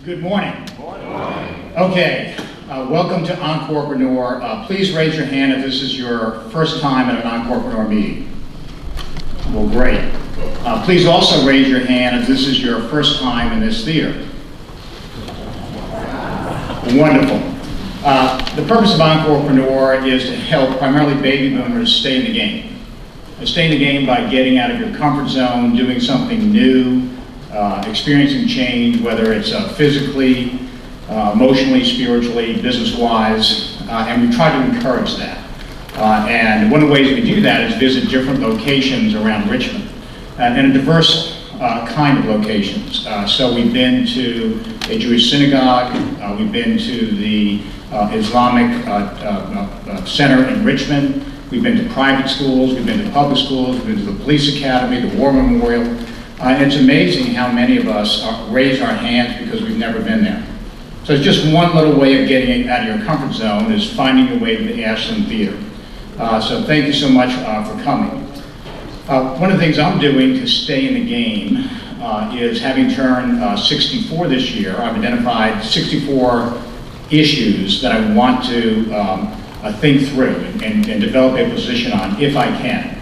Good morning. Okay, welcome to Encorepreneur. Please raise your hand if this is your first time at an Encorepreneur meeting. Well, great. Please also raise your hand if this is your first time in this theater. Wonderful. The purpose of Encorepreneur is to help primarily baby boomers stay in the game. Stay in the game by getting out of your comfort zone, doing something new, experiencing change, whether it's physically, emotionally, spiritually, business-wise, and we try to encourage that. And one of the ways we do that is visit different locations around Richmond, and a diverse kind of locations. So we've been to a Jewish synagogue, we've been to the Islamic Center in Richmond, we've been to private schools, we've been to public schools, we've been to the police academy, the war memorial. It's amazing how many of us raise our hands because we've never been there. So it's just one little way of getting out of your comfort zone is finding your way to the Ashland Theatre. So thank you so much for coming. One of the things I'm doing to stay in the game is, having turned 64 this year, I've identified 64 issues that I want to think through and develop a position on if I can.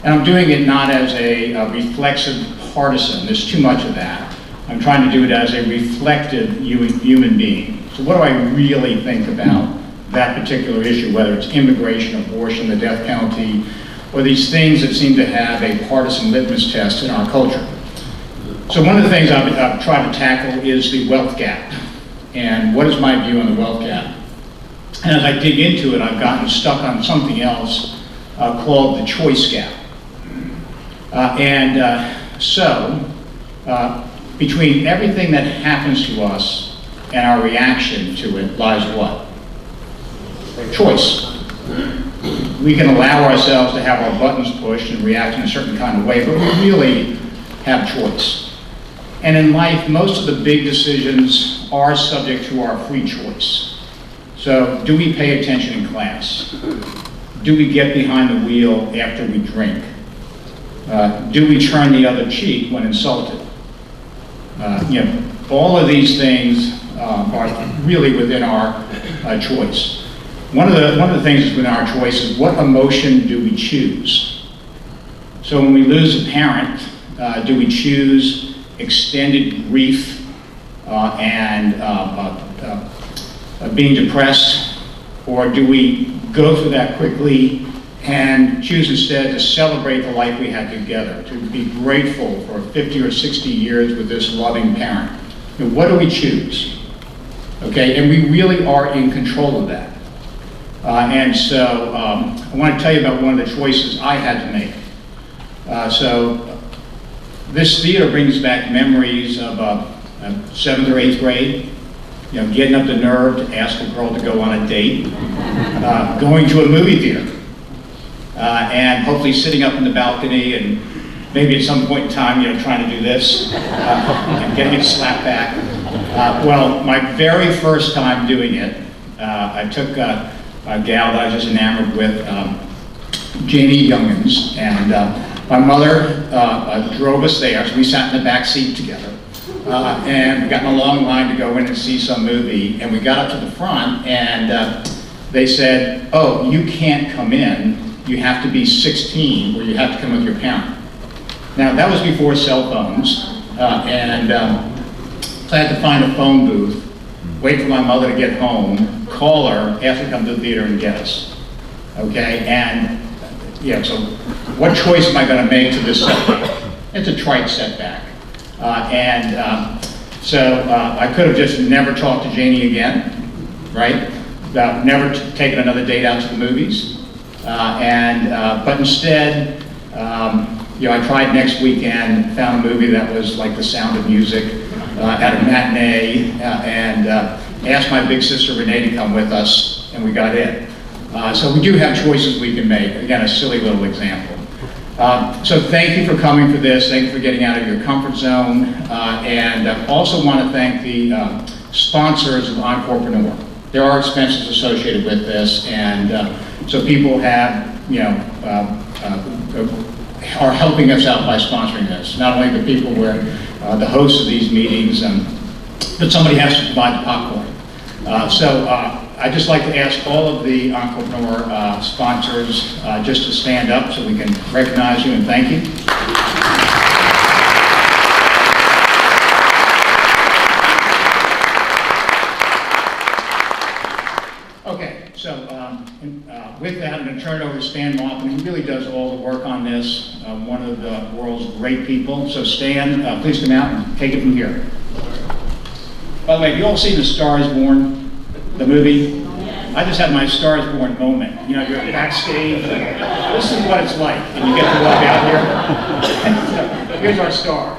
And I'm doing it not as a reflexive partisan, there's too much of that. I'm trying to do it as a reflective human being. So what do I really think about that particular issue, whether it's immigration, abortion, the death penalty, or these things that seem to have a partisan litmus test in our culture. So one of the things I've tried to tackle is the wealth gap. And what is my view on the wealth gap? And as I dig into it, I've gotten stuck on something else called the choice gap. So, between everything that happens to us and our reaction to it lies what? Choice. We can allow ourselves to have our buttons pushed and react in a certain kind of way, but we really have choice. And in life, most of the big decisions are subject to our free choice. So, do we pay attention in class? Do we get behind the wheel after we drink? Do we turn the other cheek when insulted? All of these things are really within our choice. One of the things that's within our choice is, what emotion do we choose? So when we lose a parent, do we choose extended grief and being depressed, or do we go through that quickly and choose instead to celebrate the life we had together, to be grateful for 50 or 60 years with this loving parent? What do we choose? Okay, and we really are in control of that. And so I want to tell you about one of the choices I had to make. So this theater brings back memories of 7th or 8th grade, getting up the nerve to ask a girl to go on a date, going to a movie theater, and hopefully sitting up in the balcony and maybe at some point in time, trying to do this and getting it slapped back. Well, my very first time doing it, I took a gal that I was just enamored with, Janie Youngins, and my mother drove us there, so we sat in the back seat together. And we got in a long line to go in and see some movie, and we got up to the front, and they said, "Oh, you can't come in. You have to be 16, or you have to come with your parent." Now, that was before cell phones, so I had to find a phone booth, wait for my mother to get home, call her, ask her to come to the theater and get us. Okay, and so what choice am I going to make to this setback? It's a trite setback. So I could have just never talked to Janie again, right? Never taken another date out to the movies. But instead, I tried next weekend, found a movie that was like The Sound of Music at a matinee, and asked my big sister Renee to come with us, and we got in. So we do have choices we can make. Again, a silly little example. So thank you for coming for this. Thank you for getting out of your comfort zone. And I also want to thank the sponsors of Encorepreneur. There are expenses associated with this, and so people have, are helping us out by sponsoring this. Not only the people who are the hosts of these meetings, but somebody has to provide the popcorn. I'd just like to ask all of the Encorepreneur sponsors just to stand up so we can recognize you and thank you. Okay, so with that, I'm going to turn it over to Stan Maupin, who really does all the work on this, one of the world's great people. So Stan, please come out and take it from here. By the way, have you all seen The Star is Born, the movie? I just had my Star is Born moment. You know, you're backstage, and this is what it's like, and you get to walk out here. Here's our star.